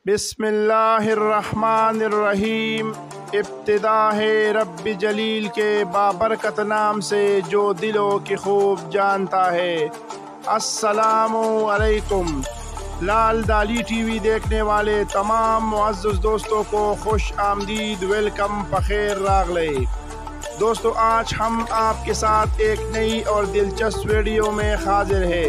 بسم اللہ الرحمن الرحیم۔ ابتدا ہے رب جلیل کے بابرکت نام سے جو دلوں کی خوب جانتا ہے۔ السلام علیکم۔ لال دالی ٹی وی دیکھنے والے تمام معزز دوستوں کو خوش آمدید، ویلکم، بخیر راغلے۔ دوستو، آج ہم آپ کے ساتھ ایک نئی اور دلچسپ ویڈیو میں حاضر ہے۔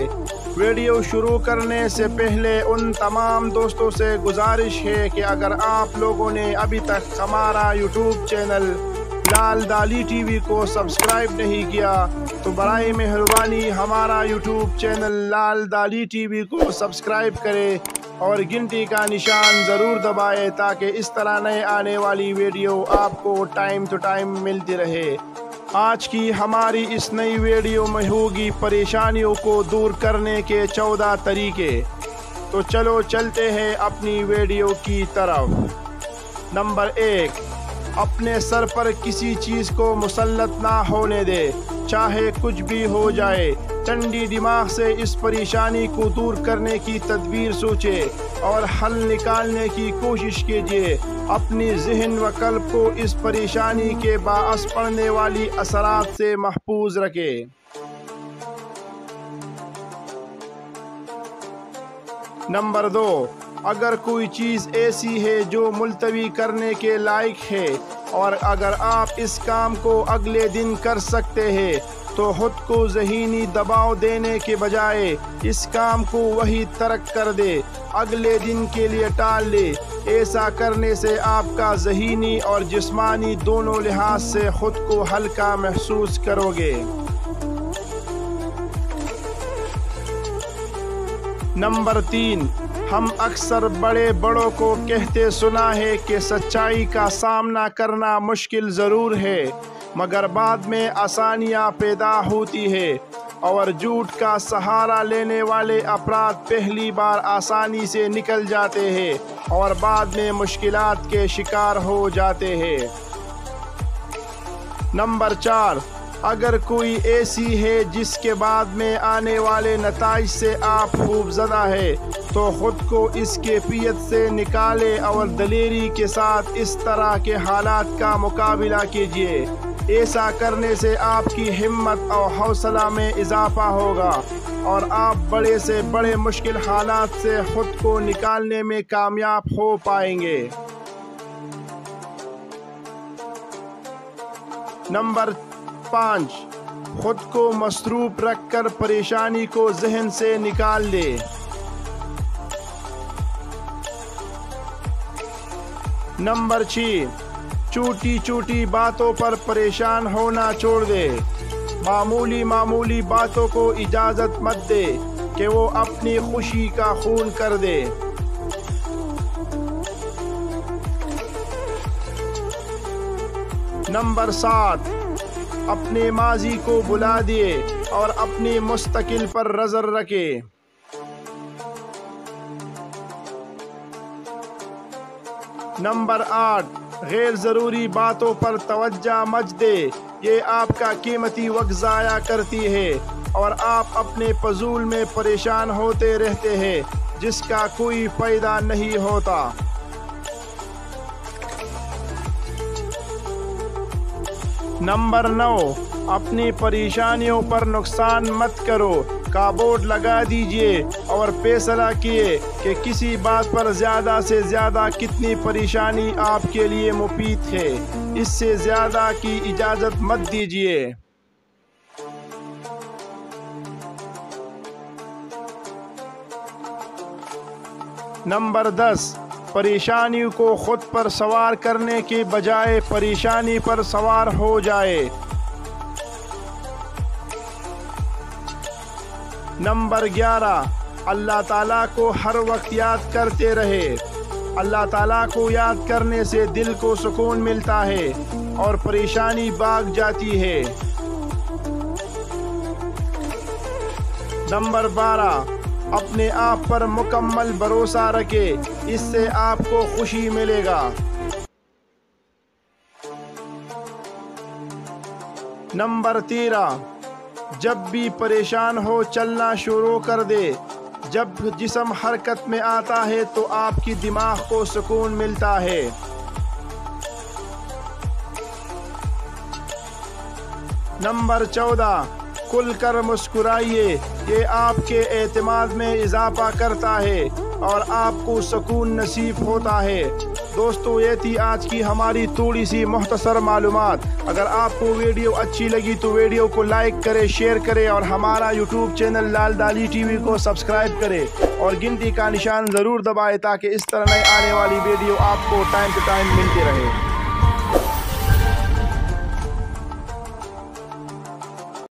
ویڈیو شروع کرنے سے پہلے ان تمام دوستوں سے گزارش ہے کہ اگر آپ لوگوں نے ابھی تک ہمارا یوٹیوب چینل لال دالی ٹی وی کو سبسکرائب نہیں کیا تو برائے مہربانی ہمارا یوٹیوب چینل لال دالی ٹی وی کو سبسکرائب کرے اور گھنٹی کا نشان ضرور دبائے تاکہ اس طرح نئے آنے والی ویڈیو آپ کو ٹائم ٹو ٹائم ملتی رہے۔ آج کی ہماری اس نئی ویڈیو میں ہوگی پریشانیوں کو دور کرنے کے 14 طریقے۔ تو چلو چلتے ہیں اپنی ویڈیو کی طرف۔ نمبر 1، اپنے سر پر کسی چیز کو مسلط نہ ہونے دے، چاہے کچھ بھی ہو جائے۔ ٹھنڈی دماغ سے اس پریشانی کو دور کرنے کی تدبیر سوچے اور حل نکالنے کی کوشش کیجیے۔ اپنی ذہن و قلب کو اس پریشانی کے باعث پڑنے والی اثرات سے محفوظ رکھے۔ نمبر 2، اگر کوئی چیز ایسی ہے جو ملتوی کرنے کے لائق ہے اور اگر آپ اس کام کو اگلے دن کر سکتے ہیں تو خود کو ذہنی دباؤ دینے کے بجائے اس کام کو وہی ترک کر دے، اگلے دن کے لیے ٹال لے۔ ایسا کرنے سے آپ کا ذہنی اور جسمانی دونوں لحاظ سے خود کو ہلکا محسوس کرو گے۔ نمبر 3، ہم اکثر بڑوں کو کہتے سنا ہے کہ سچائی کا سامنا کرنا مشکل ضرور ہے مگر بعد میں آسانیاں پیدا ہوتی ہے، اور جھوٹ کا سہارا لینے والے افراد پہلی بار آسانی سے نکل جاتے ہیں اور بعد میں مشکلات کے شکار ہو جاتے ہیں۔ نمبر 4، اگر کوئی ایسی ہے جس کے بعد میں آنے والے نتائج سے آپ خوف زدہ ہے تو خود کو اس کیفیت سے نکالے اور دلیری کے ساتھ اس طرح کے حالات کا مقابلہ کیجیے۔ ایسا کرنے سے آپ کی ہمت اور حوصلہ میں اضافہ ہوگا اور آپ بڑے سے بڑے مشکل حالات سے خود کو نکالنے میں کامیاب ہو پائیں گے۔ نمبر 5، خود کو مصروف رکھ کر پریشانی کو ذہن سے نکال دے۔ نمبر 6، چھوٹی چھوٹی باتوں پر پریشان ہونا چھوڑ دے۔ معمولی باتوں کو اجازت مت دے کہ وہ اپنی خوشی کا خون کر دے۔ نمبر 7، اپنے ماضی کو بلا دیے اور اپنی مستقبل پر نظر رکھے۔ نمبر 8، غیر ضروری باتوں پر توجہ مت دے، یہ آپ کا قیمتی وقت ضائع کرتی ہے اور آپ اپنے فضول میں پریشان ہوتے رہتے ہیں جس کا کوئی فائدہ نہیں ہوتا۔ نمبر 9، اپنی پریشانیوں پر نقصان مت کرو، کابورڈ لگا دیجئے اور فیصلہ کیے کہ کسی بات پر زیادہ سے زیادہ کتنی پریشانی آپ کے لیے مفید ہے، اس سے زیادہ کی اجازت مت دیجئے۔ نمبر 10، پریشانی کو خود پر سوار کرنے کے بجائے پریشانی پر سوار ہو جائے۔ نمبر 11، اللہ تعالیٰ کو ہر وقت یاد کرتے رہے۔ اللہ تعالیٰ کو یاد کرنے سے دل کو سکون ملتا ہے اور پریشانی بھاگ جاتی ہے۔ نمبر 12، اپنے آپ پر مکمل بھروسہ رکھے، اس سے آپ کو خوشی ملے گا۔ نمبر 13، جب بھی پریشان ہو چلنا شروع کر دے، جب جسم حرکت میں آتا ہے تو آپ کی دماغ کو سکون ملتا ہے۔ نمبر 14، کھل کر مسکرائیے۔ یہ آپ کے اعتماد میں اضافہ کرتا ہے اور آپ کو سکون نصیب ہوتا ہے۔ دوستو، یہ تھی آج کی ہماری تھوڑی سی مختصر معلومات۔ اگر آپ کو ویڈیو اچھی لگی تو ویڈیو کو لائک کرے، شیئر کرے اور ہمارا یوٹیوب چینل لال دالی ٹی وی کو سبسکرائب کرے اور گھنٹی کا نشان ضرور دبائے تاکہ اس طرح نئے آنے والی ویڈیو آپ کو ٹائم ٹو ٹائم ملتی رہے۔